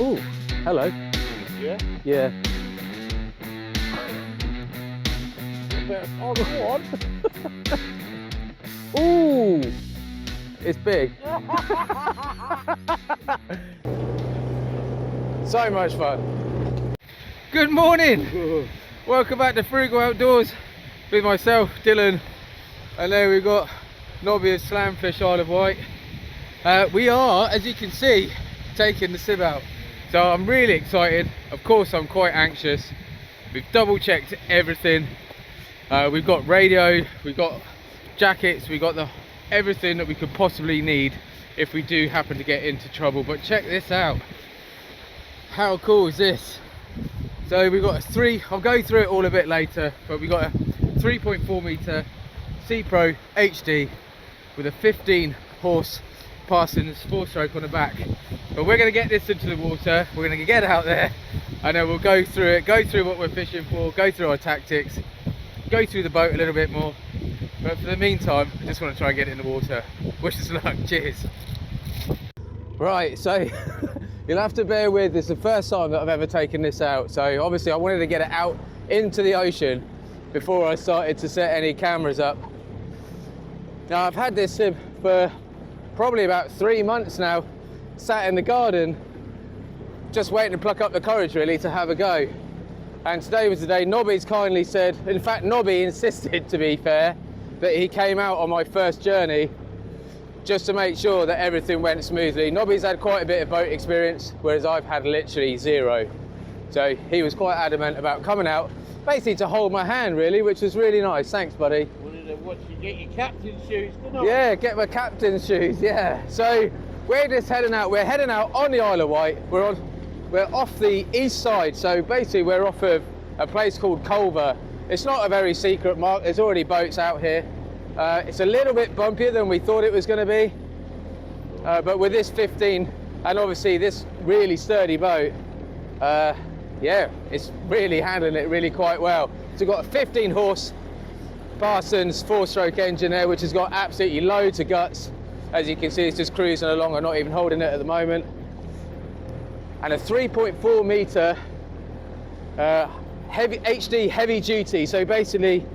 Ooh, hello. Yeah? Yeah. Oh, go on. Ooh, it's big. So much fun. Good morning. Welcome back to Frugal Outdoors with myself, Dylan, and there we've got Nobby of Slamfish Isle of Wight. We are, as you can see, taking the SIB out. So I'm really excited. Of course, I'm quite anxious. We've double checked everything. We've got radio, we've got jackets, we've got everything that we could possibly need if we do happen to get into trouble. But check this out. How cool is this? So we've got I'll go through it all a bit later, but we've got a 3.4 meter SEAPRO HD with a 15 horse PARSUN Small stroke on the back. But we're going to get this into the water, we're going to get out there, and then we'll go through it, go through what we're fishing for, go through our tactics, go through the boat a little bit more. But for the meantime, I just want to try and get it in the water. Wish us luck, cheers. Right, so you'll have to bear with, this is the first time that I've ever taken this out. So obviously I wanted to get it out into the ocean before I started to set any cameras up. Now I've had this SIB for probably about 3 months now, sat in the garden, just waiting to pluck up the courage really to have a go. And today was the day. Nobby's kindly said, in fact Nobby insisted, to be fair, that he came out on my first journey just to make sure that everything went smoothly. Nobby's had quite a bit of boat experience, whereas I've had literally zero. So he was quite adamant about coming out, basically to hold my hand really, which was really nice. Thanks, buddy. What, you get your captain's shoes, didn't I? Yeah, get my captain's shoes, yeah. So we're just heading out. We're heading out on the Isle of Wight. We're off the east side. So basically we're off of a place called Culver. It's not a very secret mark. There's already boats out here. It's a little bit bumpier than we thought it was going to be, but with this 15 and obviously this really sturdy boat, yeah, it's really handling it really quite well. So we've got a 15 horse PARSUN's 4-stroke engine there, which has got absolutely loads of guts. As you can see, it's just cruising along. I'm not even holding it at the moment. And a 3.4 meter HD heavy duty. So basically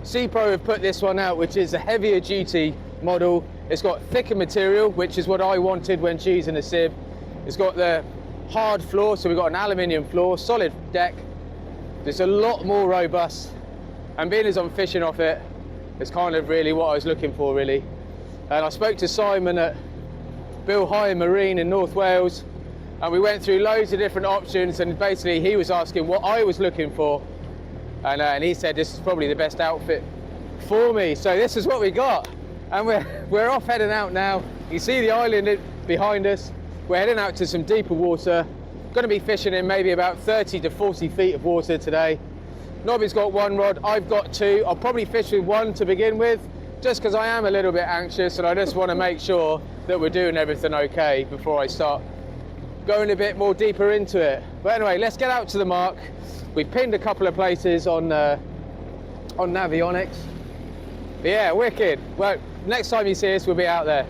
SEAPRO have put this one out, which is a heavier duty model. It's got thicker material, which is what I wanted when choosing a SIB. It's got the hard floor, so we've got an aluminium floor, solid deck. It's a lot more robust, and being as I'm fishing off it, it's kind of really what I was looking for really. And I spoke to Simon at Bill High Marine in North Wales, and we went through loads of different options, and basically he was asking what I was looking for. And he said this is probably the best outfit for me. So this is what we got. And we're off heading out now. You see the island behind us. We're heading out to some deeper water. Going to be fishing in maybe about 30 to 40 feet of water today. Nobby's got one rod, I've got two. I'll probably fish with one to begin with, just because I am a little bit anxious and I just want to make sure that we're doing everything okay before I start going a bit more deeper into it. But anyway, let's get out to the mark. We pinned a couple of places on Navionics. But yeah, wicked. Well, next time you see us, we'll be out there.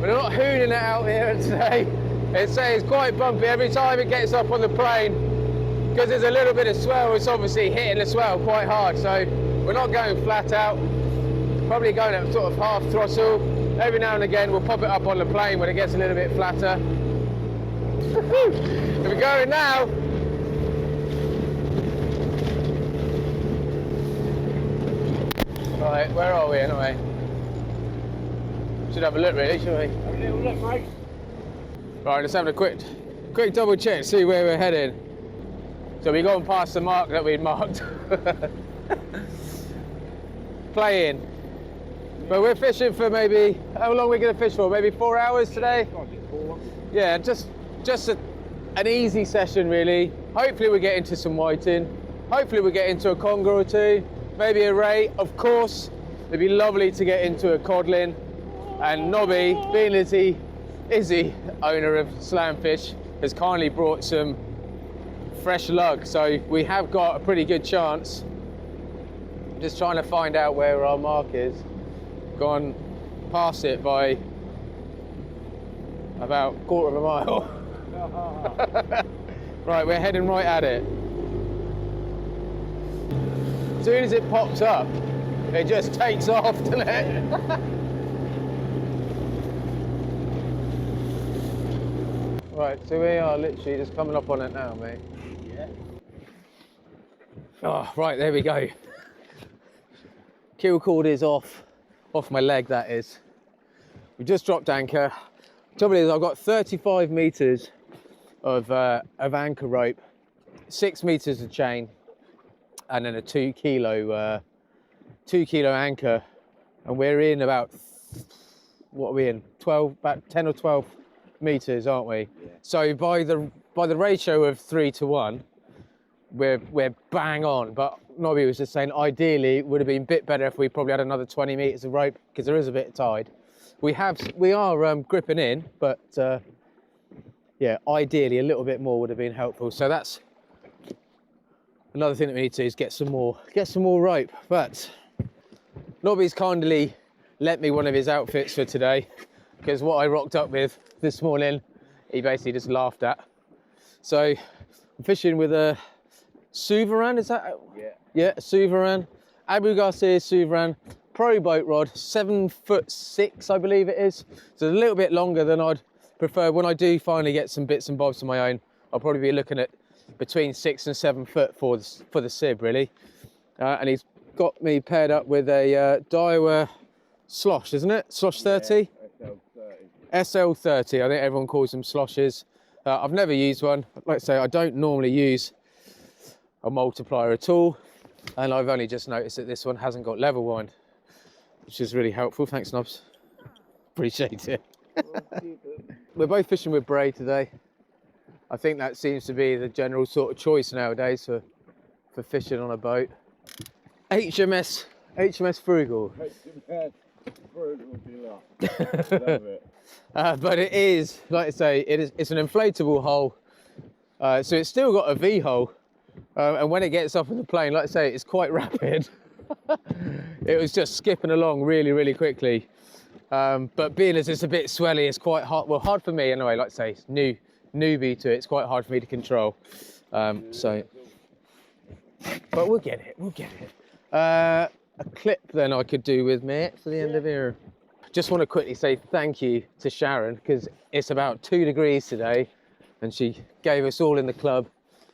We're not hooning it out here today. It's quite bumpy every time it gets up on the plane, because there's a little bit of swell. It's obviously hitting the swell quite hard, so we're not going flat out. Probably going at sort of half throttle. Every now and again we'll pop it up on the plane when it gets a little bit flatter. We're going now. Right, where are we anyway? Should have a look really, shouldn't we? Have a little look, mate. Right, let's have a quick double check, see where we're heading. So we've gone past the mark that we'd marked. Playing. But we're fishing for maybe, how long are we going to fish for? Maybe 4 hours today? Yeah, just an easy session really. Hopefully we get into some whiting. Hopefully we get into a conger or two. Maybe a ray, of course. It'd be lovely to get into a codlin. And Nobby, being as he is the owner of Slamfish, has kindly brought some fresh lug. So we have got a pretty good chance. Just trying to find out where our mark is. Gone past it by about a quarter of a mile. Right, we're heading right at it. As soon as it pops up, it just takes off, doesn't it? Right, so we are literally just coming up on it now, mate. Yeah. Oh, right, there we go. Keel cord is off my leg, that is. We just dropped anchor. Trouble is, I've got 35 meters of anchor rope, 6 meters of chain, and then a 2 kilo anchor, and we're in about, what are we in? About 10 or 12 meters, aren't we? Yeah. So by the ratio of 3 to 1, we're bang on. But Nobby was just saying, ideally, it would have been a bit better if we probably had another 20 meters of rope, because there is a bit of tide. We are gripping in, but yeah, ideally a little bit more would have been helpful. So that's another thing that we need to do, is get some more rope. But Nobby's kindly lent me one of his outfits for today, because what I rocked up with this morning, he basically just laughed at. So I'm fishing with a Souverain, is that? Yeah, a Souverain, Abu Garcia Souverain Pro boat rod, 7'6", I believe it is. So a little bit longer than I'd prefer. When I do finally get some bits and bobs of my own, I'll probably be looking at between 6 and 7 foot for the SIB, really. And he's got me paired up with a Daiwa slosh, isn't it? Slosh 30? Yeah, SL30, I think everyone calls them sloshes. I've never used one. Like I say, I don't normally use a multiplier at all. And I've only just noticed that this one hasn't got level wind, which is really helpful. Thanks, Nobs. Appreciate it. We're both fishing with braid today. I think that seems to be the general sort of choice nowadays for fishing on a boat. HMS Frugal. HMS Frugal Deluxe. Love it. But it is, like I say, it's an inflatable hull. So it's still got a V hull. And when it gets up in the plane, like I say, it's quite rapid. It was just skipping along really, really quickly. But being as it's a bit swelly, it's quite hard. Well, hard for me anyway, like I say, newbie to it. It's quite hard for me to control. But we'll get it. A clip then I could do with me for the end of here. Just want to quickly say thank you to Sharon, because it's about 2 degrees today, and she gave us all in the club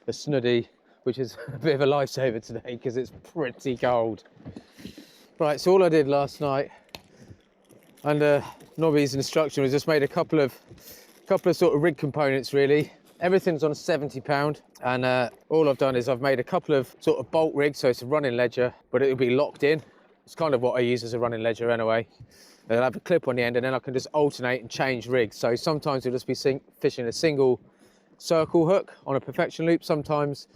a snuddy, which is a bit of a lifesaver today because it's pretty cold. Right, so all I did last night under Nobby's instruction was just made a couple of sort of rig components, really. Everything's on £70, and all I've done is I've made a couple of sort of bolt rigs, so it's a running ledger, but it'll be locked in. It's kind of what I use as a running ledger anyway. And I'll have a clip on the end, and then I can just alternate and change rigs. So sometimes you'll just be fishing a single circle hook on a perfection loop, sometimes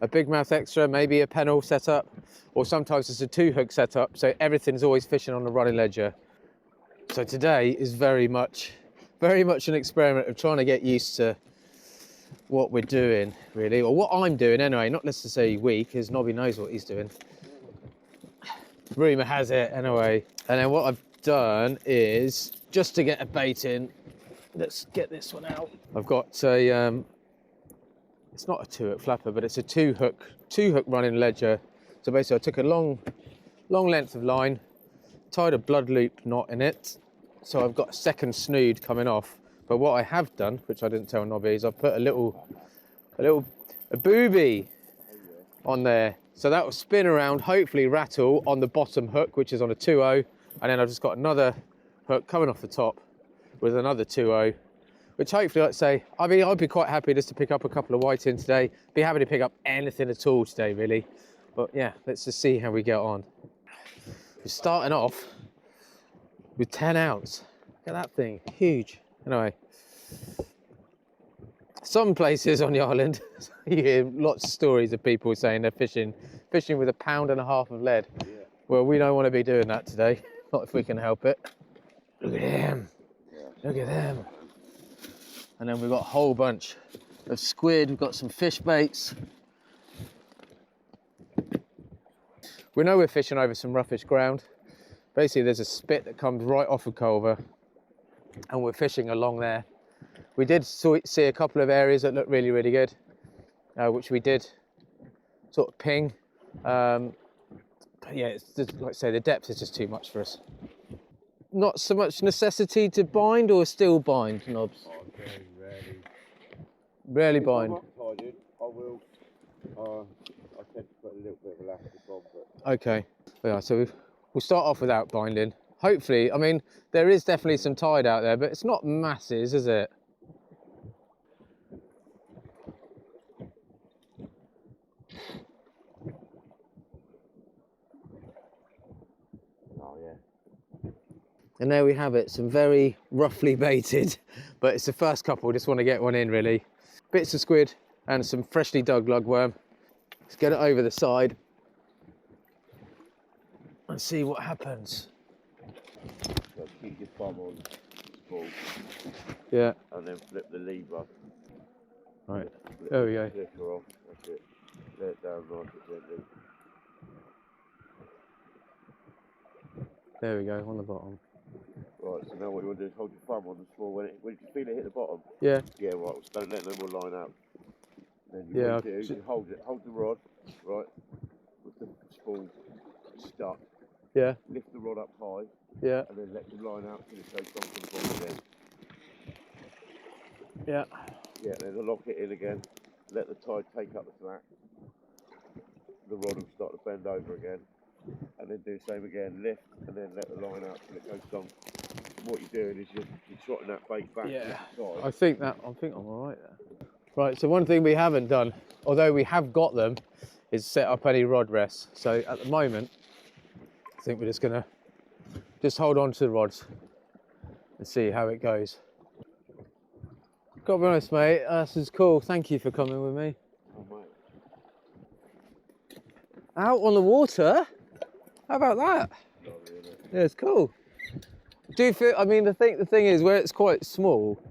a big mouth extra, maybe a pennel setup, or sometimes it's a 2 hook setup, so everything's always fishing on the running ledger. So today is very much an experiment of trying to get used to what we're doing, really, or what I'm doing anyway, not necessarily we, because Nobby knows what he's doing. Rumour has it anyway. And then what I've done is, just to get a bait in, let's get this one out. I've got a it's not a 2 hook flapper, but it's a 2 hook running ledger. So basically I took a long length of line, tied a blood loop knot in it, so I've got a second snood coming off. But what I have done, which I didn't tell Nobby, is I've put a booby on there, so that will spin around, hopefully rattle on the bottom hook, which is on a 2.0, and then I've just got another hook coming off the top with another 2.0, which hopefully, like I say, I mean, I'd be quite happy just to pick up a couple of white in today. Be happy to pick up anything at all today, really. But yeah, let's just see how we get on. We're starting off with 10 ounce. Look at that thing, huge. Anyway, some places on the island, you hear lots of stories of people saying they're fishing with 1.5 pounds of lead. Yeah. Well, we don't want to be doing that today, not if we can help it. Look at them. Yeah. Look at them. And then we've got a whole bunch of squid. We've got some fish baits. We know we're fishing over some roughish ground. Basically, there's a spit that comes right off of Culver, and we're fishing along there. We did see a couple of areas that looked really, really good, which we did sort of ping. But yeah, it's just, like I say, the depth is just too much for us. Not so much necessity to bind, or still bind, Knobs? Oh, very rarely. Rarely bind. If I'm not tied, I will. I tend to put a little bit of elastic on, but... Okay, yeah, so we'll start off without binding. Hopefully, I mean, there is definitely some tide out there, but it's not masses, is it? Oh, yeah. And there we have it, some very roughly baited, but it's the first couple, just want to get one in really. Bits of squid and some freshly dug lugworm. Let's get it over the side and see what happens. So keep your thumb on the spool. Yeah. And then flip the lever. Right, Flip there we the go. clicker off. That's it. Let it down nice and gently. There we go, on the bottom. Right, so now what you want to do is hold your thumb on the spool when you feel it hit the bottom. Yeah. Yeah, right, so don't let them all line up. Then Yeah, what you do, you hold the rod, right, with the spool stuck. Yeah. Lift the rod up high. Yeah. And then let them line out till it goes down to the bottom again. Yeah. Yeah, then lock it in again. Let the tide take up the slack. The rod will start to bend over again. And then do the same again, lift, and then let the line out till it goes down. What you're doing is you're trotting that bait back to the side. I think I'm all right there. Right, so one thing we haven't done, although we have got them, is set up any rod rests. So at the moment, I think we're just gonna hold on to the rods and see how it goes. Gotta be honest, mate, this is cool. Thank you for coming with me. Oh, mate. Out on the water? How about that? Lovely, isn't it? Yeah, it's cool. Do you feel, I mean, the thing is, where it's quite small,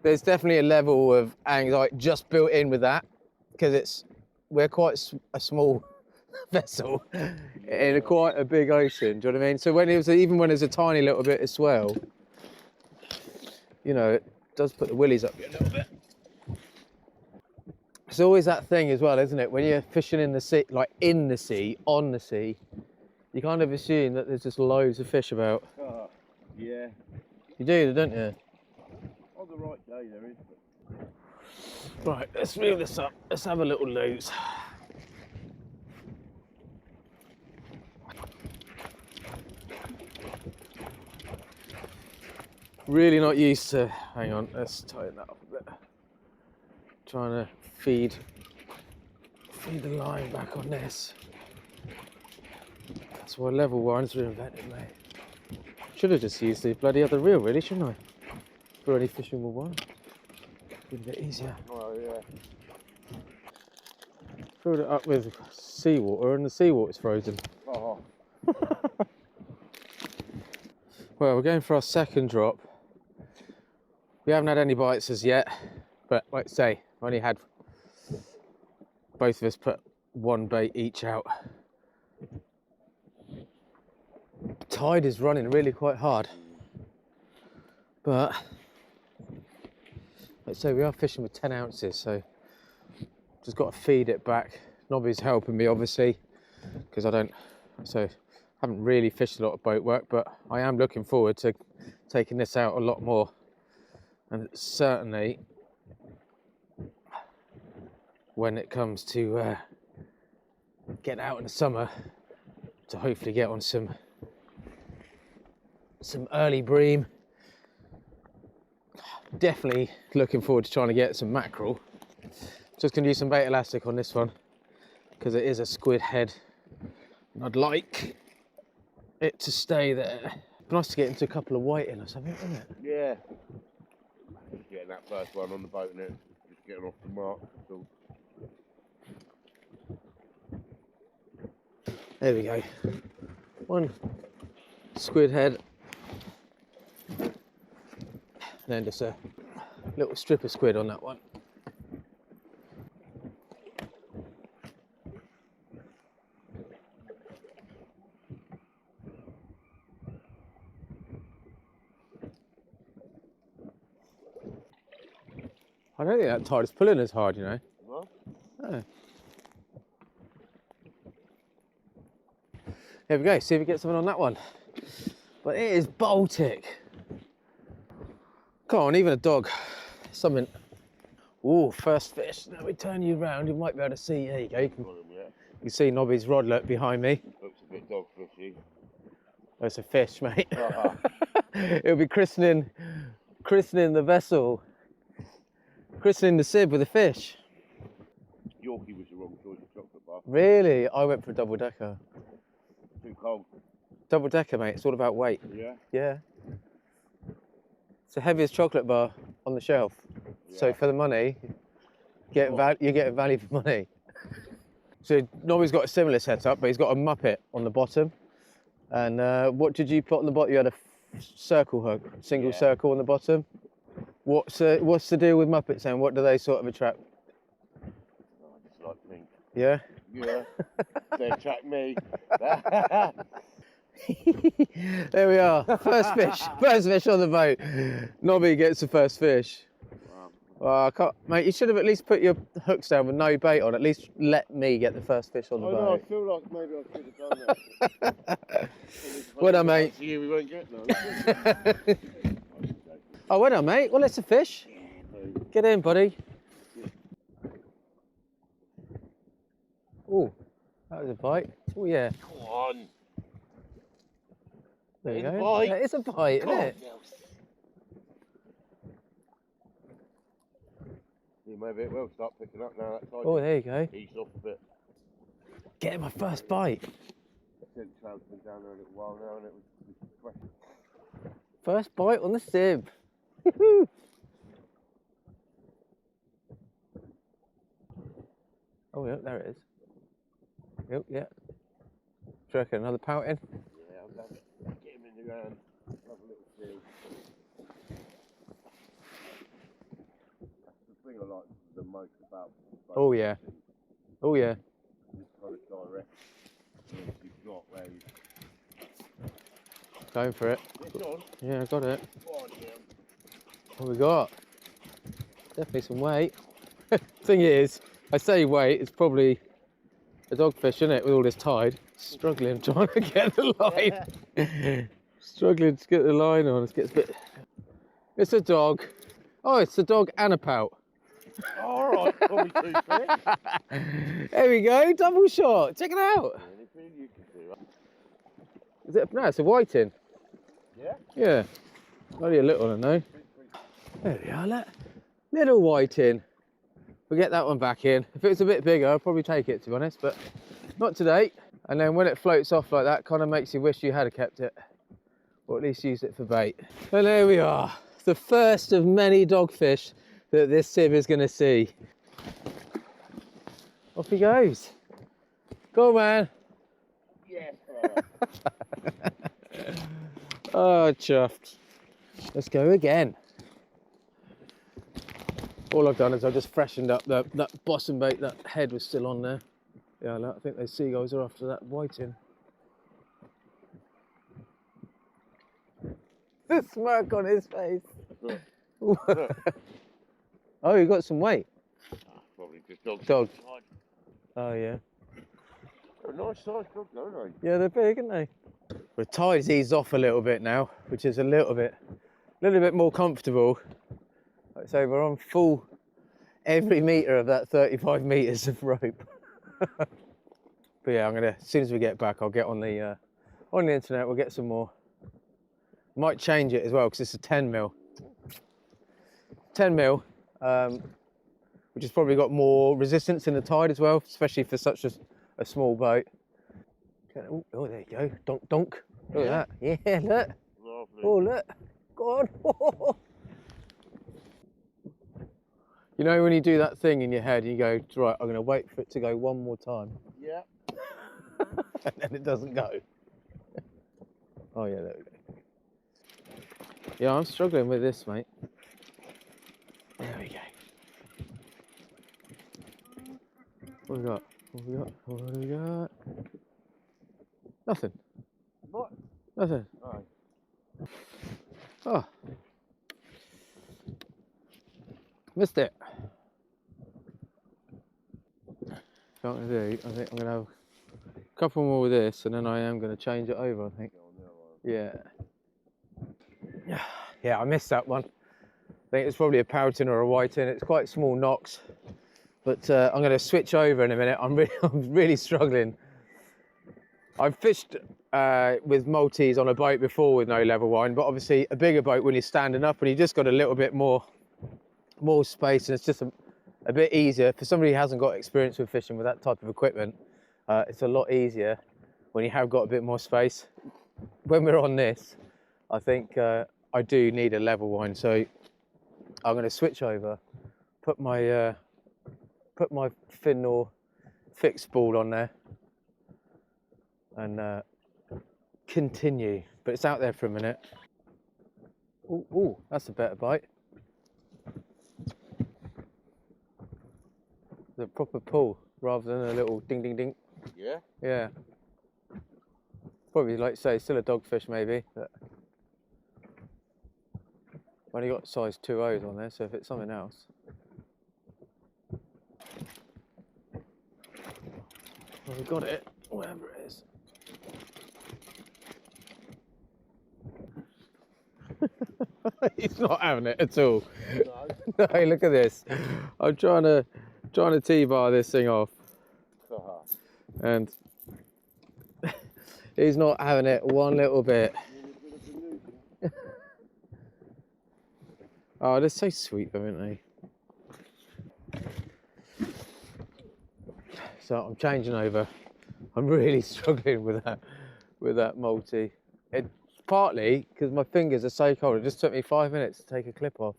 there's definitely a level of anxiety just built in with that, because we're quite a small vessel in quite a big ocean. Do you know what I mean? So even when there's a tiny little bit of swell, you know, it does put the willies up a little bit. It's always that thing as well, isn't it? When you're fishing in the sea, like in the sea, on the sea, you kind of assume that there's just loads of fish about. Yeah. You do, don't you? On the right day there is. Right, let's reel this up. Let's have a little lose. Really not used to, hang on, let's tighten that up a bit. Trying to feed the line back on this. That's why level winds were invented, mate. Should have just used the bloody other reel, really, shouldn't I? For any fishing with one. Be a bit easier. Oh, yeah. Filled it up with seawater and the seawater's frozen. Oh. Well, we're going for our second drop. We haven't had any bites as yet, but like I say, I've only had both of us put one bait each out. The tide is running really quite hard, but let's say we are fishing with 10 ounces, so just got to feed it back. Nobby's helping me, obviously, because I haven't really fished a lot of boat work, but I am looking forward to taking this out a lot more. And certainly when it comes to getting out in the summer to hopefully get on some early bream. Definitely looking forward to trying to get some mackerel. Just going to use some bait elastic on this one because it is a squid head and I'd like it to stay there. Nice to get into a couple of white in or something, isn't it? Yeah. Just getting that first one on the boat now. Just getting off the mark. So. There we go. One squid head. And then just a little strip of squid on that one. I don't think that tide is pulling as hard, you know. What? Oh. Here we go, see if we get something on that one. But it is Baltic. Come on, even a dog. Something. Ooh, first fish. Now we turn you round, you might be able to see. There you go. You can see Nobby's rodlet behind me. Looks a bit dogfishy. Oh, it's a fish, mate. It'll be christening the vessel. Christening the SIB with a fish. Yorkie was the wrong choice of chocolate bar. Really? I went for a double decker. Too cold. Double decker, mate. It's all about weight. Yeah? Yeah. It's the heaviest chocolate bar on the shelf. Yeah. So for the money, you're getting value for money. So Nobby's got a similar setup, but he's got a Muppet on the bottom. And what did you put on the bottom? You had a circle hook, single circle on the bottom. What's the deal with Muppets then? What do they sort of attract? Oh, I just like pink. Yeah? Yeah. They attract me. There we are. First fish. First fish on the boat. Nobby gets the first fish. Wow. I can't, mate, you should have at least put your hooks down with no bait on. At least let me get the first fish on the boat. No, I feel like maybe I should have done that. Well done, mate. We won't get none. Oh, well done, mate. Well, it's a fish. Get in, buddy. Oh, that was a bite. Oh, yeah. Come on. There you go. That is a bite, isn't it? You maybe it will start picking up now. That oh, there you go. Ease off a bit. Getting my first bite. Since cloud's been down there a little while now, and it was fresh. First bite on the SIB. Oh, yeah, there it is. Yep, yeah. Do you reckon another pouting? Yeah, I'll love it. Get him in the ground. Have a little feel. That's the thing I like the most about. Oh, yeah. Oh, yeah. This kind of direct. You've got where you. Going for it. It's on. Yeah, I got it. Oh, yeah. What we got? Definitely some weight. Thing is, I say weight, it's probably a dogfish, isn't it, with all this tide. Struggling trying to get the line. Struggling to get the line on. It gets a bit. It's a dog. Oh, it's a dog and a pout. All right, probably 2 fish. There we go, double shot. Check it out. Anything you can do. Is it? No, it's a whiting. Yeah? Yeah. Only a little one, I know. There we are, little whiting. We'll get that one back in. If it was a bit bigger, I'd probably take it, to be honest, but not today. And then when it floats off like that, kind of makes you wish you had kept it, or at least used it for bait. And there we are, the first of many dogfish that this SIB is going to see. Off he goes. Go on, man. Yes. Oh, chuffed. Let's go again. All I've done is I've just freshened up that bossum bait. That head was still on there. Yeah, I think those seagulls are after that whiting. The smirk on his face. Oh, you got some weight. Probably just dog. Dog. Oh yeah. They're a nice size dog, aren't they? Yeah, they're big, aren't they? The tide's eased off a little bit now, which is a little bit more comfortable. Like I say, we're on full every metre of that 35 metres of rope. But yeah, as soon as we get back, I'll get on the internet. We'll get some more. Might change it as well because it's a 10mm. 10mm, which has probably got more resistance in the tide as well, especially for such a small boat. Oh, there you go. Donk, donk. Look at that. Yeah, look. Lovely. Oh, look. Go on. You know when you do that thing in your head, you go, right, I'm going to wait for it to go one more time. Yeah. And then it doesn't go. Oh, yeah, there we go. Yeah, I'm struggling with this, mate. There we go. What have we got? What have we got? Nothing. What? Nothing. Alright. Oh. Missed it. So what I'm going to do, I think I'm going to have a couple more with this, and then I am going to change it over, I think. Yeah. Yeah, I missed that one. I think it's probably a pouting or a whiting. It's quite small knocks. But I'm going to switch over in a minute. I'm really struggling. I've fished with multis on a boat before with no level wind, but obviously a bigger boat when you're standing up and you just got a little bit more space, and it's just a bit easier. For somebody who hasn't got experience with fishing with that type of equipment, it's a lot easier when you have got a bit more space. When we're on this, I think I do need a level wind, so I'm going to switch over, put my fin or fixed ball on there, and continue. But it's out there for a minute. Ooh, that's a better bite. The proper pull rather than a little ding ding ding. Yeah? Yeah. Probably, like you say, still a dogfish maybe, but I've only got size 2.0s on there, so if it's something else. Well, we got it, whatever it is. He's not having it at all. No. No, look at this. I'm trying to T-bar this thing off, and he's not having it one little bit. Oh, they're so sweet though, aren't they? So I'm changing over. I'm really struggling with that multi. It's partly because my fingers are so cold. It just took me 5 minutes to take a clip off.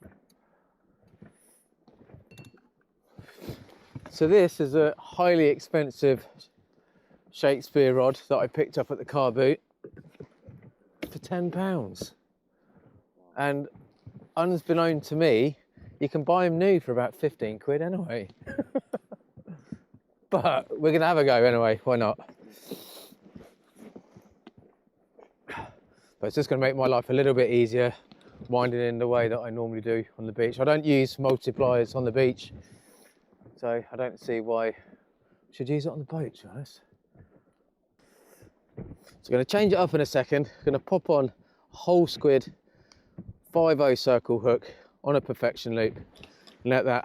So this is a highly expensive Shakespeare rod that I picked up at the car boot for £10. And unbeknown to me, you can buy them new for about 15 quid anyway. But we're gonna have a go anyway, why not? But it's just gonna make my life a little bit easier, winding in the way that I normally do on the beach. I don't use multipliers on the beach, so I don't see why I should use it on the boat, to be honest. So I'm gonna change it up in a second. I'm gonna pop on a whole squid 5.0 circle hook on a perfection loop and let that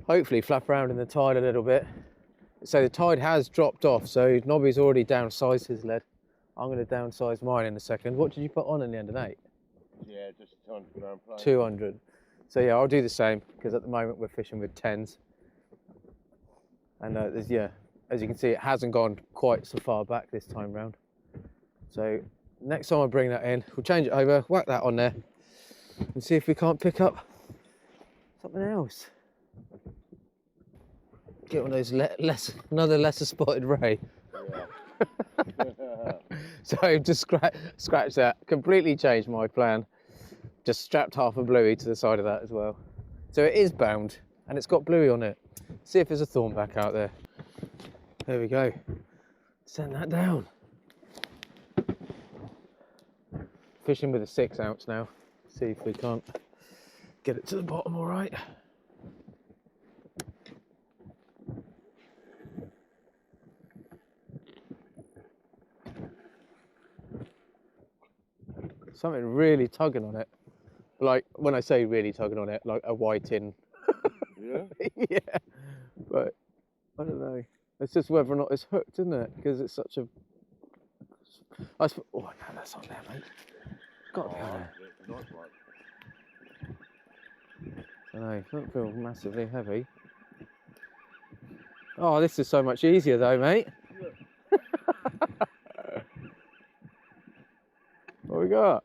hopefully flap around in the tide a little bit. So the tide has dropped off, so Nobby's already downsized his lead. I'm going to downsize mine in a second. What did you put on in the end of 8? Yeah, just 200 gram plane. 200. So yeah, I'll do the same, because at the moment we're fishing with 10s. And yeah, as you can see, it hasn't gone quite so far back this time round. So next time I bring that in, we'll change it over, whack that on there, and see if we can't pick up something else. Get one of those another lesser spotted ray. Yeah. So just scratch that. Completely changed my plan. Just strapped half a bluey to the side of that as well. So it is bound and it's got bluey on it. See if there's a thornback out there. There we go. Send that down. Fishing with a 6 ounce now. See if we can't get it to the bottom all right. Something really tugging on it. Like, when I say really tugging on it, like a whiting. Yeah? Yeah. But, I don't know. It's just whether or not it's hooked, isn't it? Because it's such a... Oh, no, that's on there, mate. It's got to be on there. Nice one. I don't know, it doesn't feel massively heavy. Oh, this is so much easier though, mate. What we got?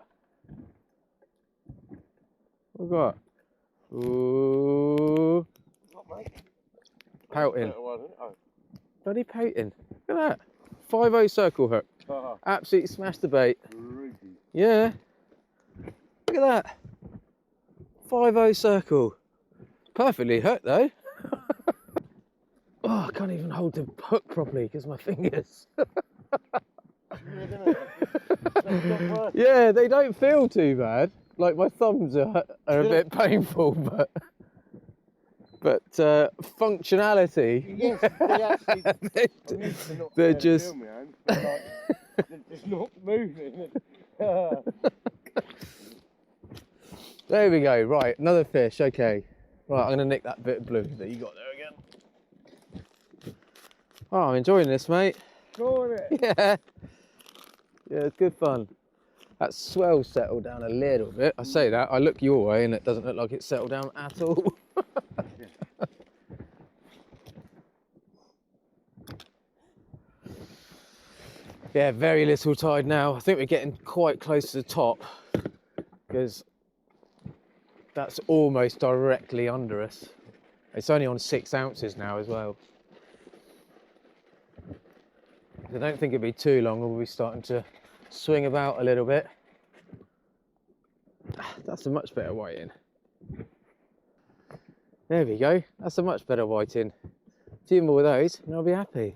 What we got? Ooh. Pouting. Bloody pouting. Look at that. 5.0 circle hook. Absolutely smashed the bait. Yeah. Look at that. 5.0 circle. Perfectly hooked though. Oh, I can't even hold the hook properly because my fingers. Yeah, they don't feel too bad. Like my thumbs are a bit painful, but but functionality. Yes, they actually. they're just. They're just not moving. There we go. Right, another fish. Okay. Right, I'm gonna nick that bit of blue that you got there again. Oh, I'm enjoying this, mate. Enjoying it. Yeah. Yeah, it's good fun. That swell settled down a little bit. I say that, I look your way and it doesn't look like it's settled down at all. Yeah, very little tide now. I think we're getting quite close to the top because that's almost directly under us. It's only on 6 ounces now as well. I don't think it'll be too long we'll be starting to swing about a little bit. That's a much better whiting. There we go. That's a much better whiting. A few more of those and I'll be happy.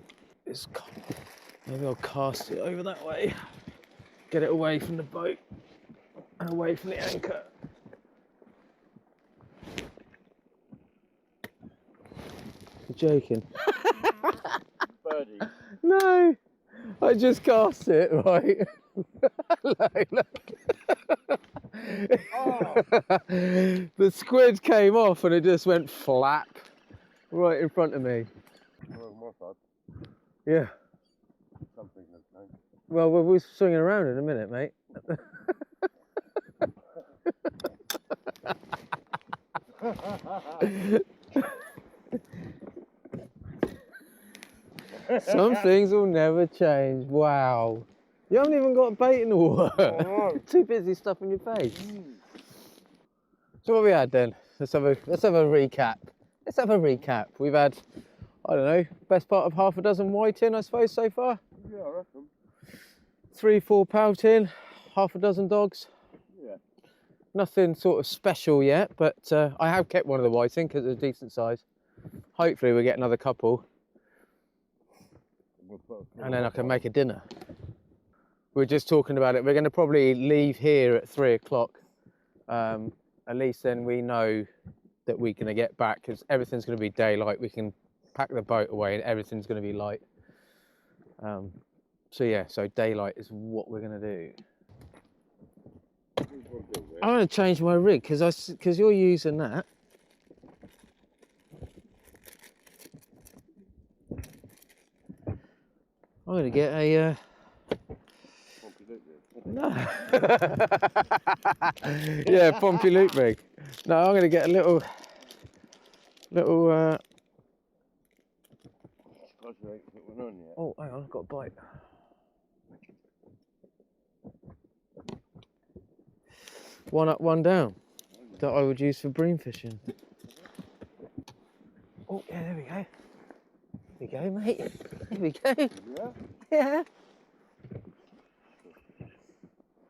Maybe I'll cast it over that way. Get it away from the boat and away from the anchor. You're joking. Birdie. No, I just cast it, right? Look. Oh. The squid came off and it just went flap right in front of me. Yeah. Something that's nice. Well, we'll be swinging around in a minute, mate. Some things will never change. Wow. You haven't even got bait in the water. Oh, Too busy stuffing your face. So what we had then? Let's have a recap. Let's have a recap. We've had, I don't know, best part of half a dozen whiting, I suppose, so far. yeah, I reckon. 3-4 pouting, half a dozen dogs. Yeah. Nothing sort of special yet, but I have kept one of the whiting because it's a decent size. Hopefully we'll get another couple. And then I can make a dinner. We're just talking about it. We're going to probably leave here at 3 o'clock. At least then we know that we're going to get back because everything's going to be daylight. We can pack the boat away and everything's going to be light. So yeah, so daylight is what we're going to do. I'm going to change my rig because you're using that. I'm going to get a no. Yeah, Pompey loop rig. No, I'm going to get a little oh, hang on, I've got a bite. One up, one down. That I would use for bream fishing. Oh, yeah, there we go. There we go, mate. There we go. Yeah? Yeah.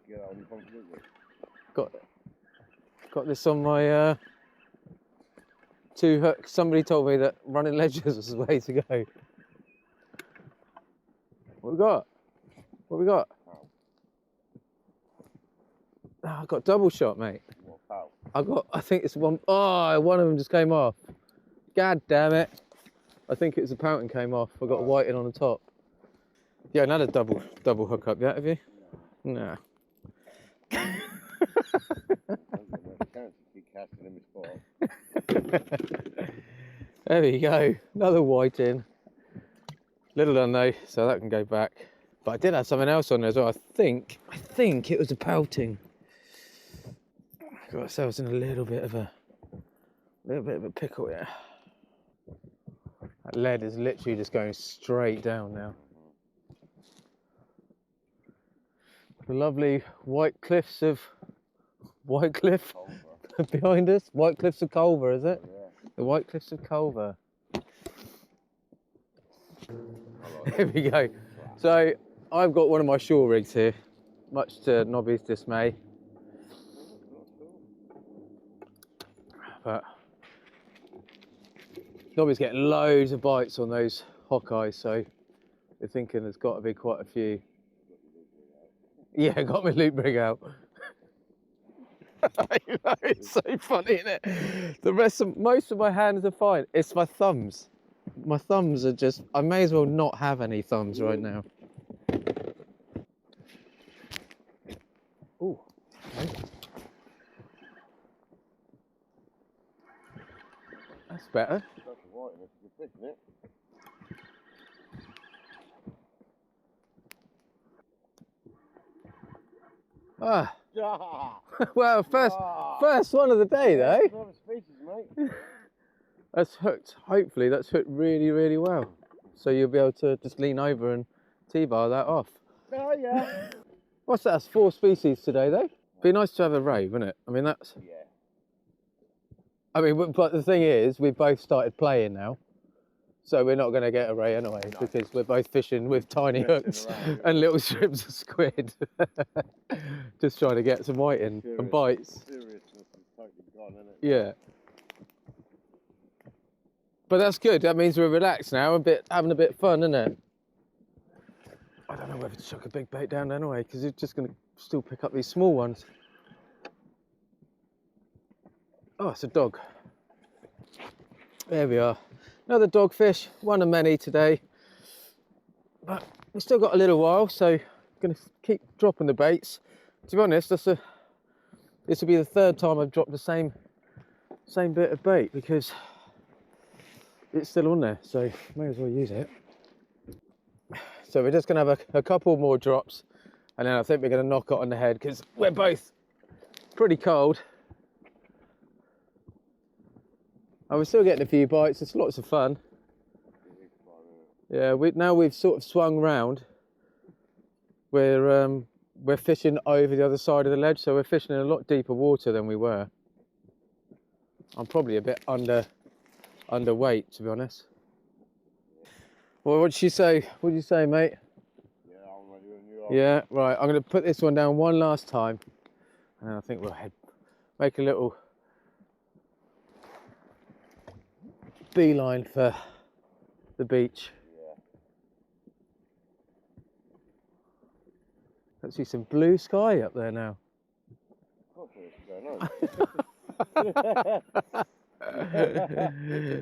Get out on your Pompey loop rig. Got this on my 2 hook. Somebody told me that running ledges was the way to go. What we got? What we got? Oh, I got double shot, mate. What, I think it's one. Oh, one of them just came off. God damn it. I think it was a pouting came off. I got a whiting on the top. Yeah, another double hook up yet, have you? No. There we go. Another whiting. Little done though, so that can go back. But I did have something else on there as well. I think it was a pouting. Got ourselves in a little bit of a pickle here. That lead is literally just going straight down now. The lovely white cliffs of White Cliff behind us. White Cliffs of Culver, is it? Yeah. The White Cliffs of Culver. There we go. So I've got one of my shore rigs here, much to Nobby's dismay. But Nobby's getting loads of bites on those Hawkeyes, so you're thinking there's got to be quite a few. Yeah, got my loop rig out. I know, it's so funny, isn't it? Most of my hands are fine. It's my thumbs. My thumbs are just, I may as well not have any thumbs right now. Ooh, okay. That's better. That's right, that's a good fish, isn't it? Ah, Ah, well, first one of the day, though. another species, mate. That's hooked. Hopefully, that's hooked really, really well. So you'll be able to just lean over and T-bar that off. Oh, yeah. What's that? That's 4 species today, though. Be nice to have a ray, wouldn't it? I mean, that's. Yeah. I mean, but the thing is, we've both started playing now, so we're not going to get a ray anyway, because we're both fishing with tiny hooks and little strips of squid, just trying to get some whiting and bites. Seriousness is totally gone, isn't it? Yeah. But that's good. That means we're relaxed now, having a bit of fun, isn't it? I don't know whether to chuck a big bait down anyway, because it's just going to still pick up these small ones. Oh, it's a dog. There we are. Another dogfish, one of many today. But we've still got a little while, so I'm going to keep dropping the baits. To be honest, this will be the 3rd time I've dropped the same bit of bait, because it's still on there, so may as well use it. So we're just going to have a couple more drops, and then I think we're going to knock it on the head, because we're both pretty cold. And we're still getting a few bites. It's lots of fun. Yeah, now we've sort of swung round. We're fishing over the other side of the ledge, so we're fishing in a lot deeper water than we were. I'm probably a bit underweight, to be honest. Well, what did you say? What did you say, mate? Yeah, I'm ready when you are. Yeah, right. I'm going to put this one down one last time, and then I think we'll make a little beeline for the beach. Yeah. Let's see some blue sky up there now.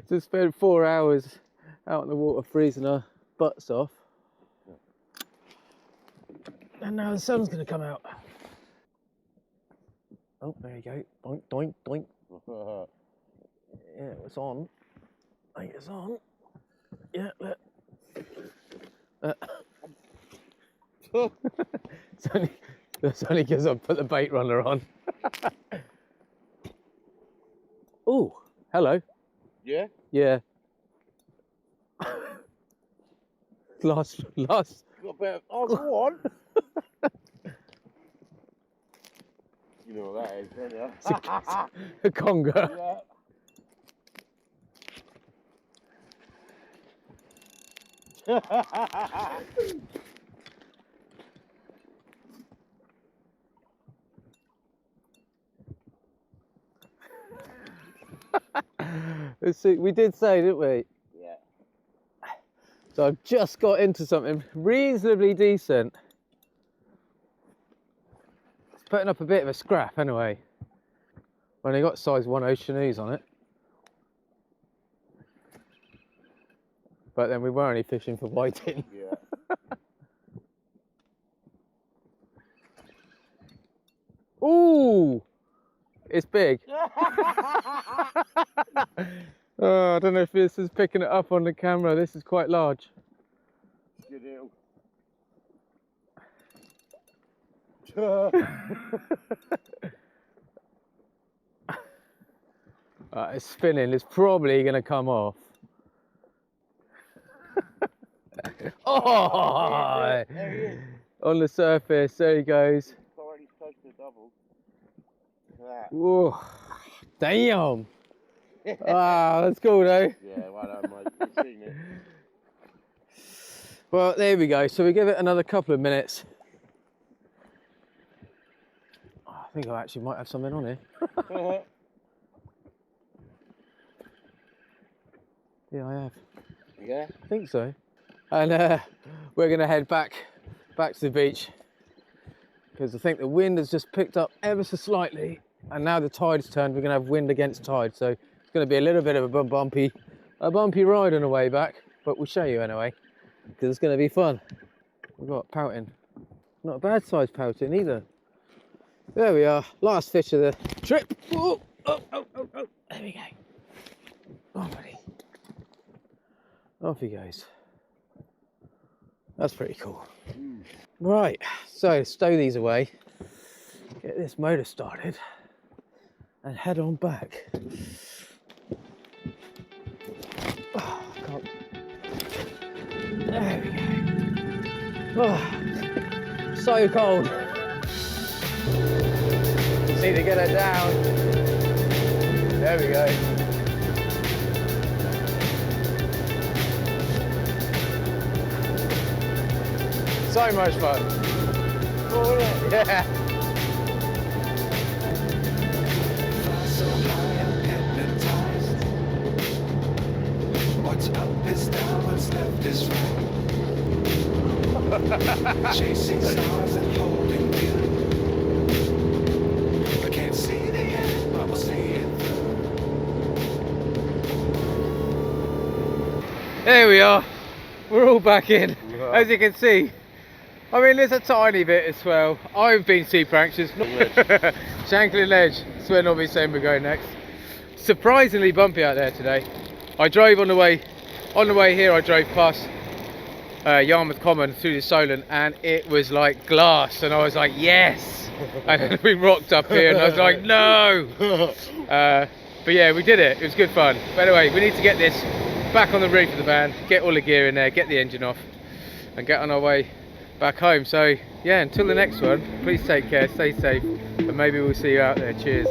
Just spent 4 hours out in the water freezing our butts off. And now the sun's going to come out. Oh, there you go. Doink, doink, doink. Yeah, it's on. I think it's on. Yeah, look. It's only because I put the bait runner on. Oh, hello. Yeah? Yeah. last. Got a bit of, oh, go on. You know what that is, don't you? A conger. Yeah. We did say, didn't we? Yeah. So I've just got into something reasonably decent. It's putting up a bit of a scrap anyway. When they got size 1 oceanese on it. But then we were only fishing for whiting. Yeah. Ooh! It's big. Oh, I don't know if this is picking it up on the camera. This is quite large. Good deal. It's spinning. It's probably going to come off. Oh! There he is. On the surface. There he goes. It's already close to double. Look at that. Whoa! Damn! Wow, that's cool though. Yeah, well done, mate. You've seen it. Well, there we go. So we give it another couple of minutes. Oh, I think I actually might have something on here. Yeah, I have. Yeah? I think so. And we're going to head back to the beach, because I think the wind has just picked up ever so slightly, and now the tide's turned, we're going to have wind against tide, so it's going to be a little bit of a bumpy ride on the way back, but we'll show you anyway, because it's going to be fun. We've got pouting, not a bad size pouting either. There we are, last fish of the trip. Oh, oh, oh, oh, oh. There we go. Oh, buddy. Off he goes. That's pretty cool. Right, so stow these away, get this motor started, and head on back. Oh, I can't. There we go. Oh, so cold. Just need to get her down. There we go. So much fun. Oh, yeah. So high and hypnotized. What's up is down, what's left is right. Chasing stars and holding you. I can't see the end, but we'll see it through. There we are. We're all back in. Wow. As you can see. I mean, there's a tiny bit as well. I've been super anxious. Shanklin Ledge, that's where Nobby's saying we're going next. Surprisingly bumpy out there today. I drove on the way here, I drove past Yarmouth Common through the Solent, and it was like glass, and I was like, yes! And then we rocked up here, and I was like, no! But yeah, we did it. It was good fun. But anyway, we need to get this back on the roof of the van, get all the gear in there, get the engine off, and get on our way back home. So yeah, until the next one, please take care, stay safe, and maybe we'll see you out there. Cheers.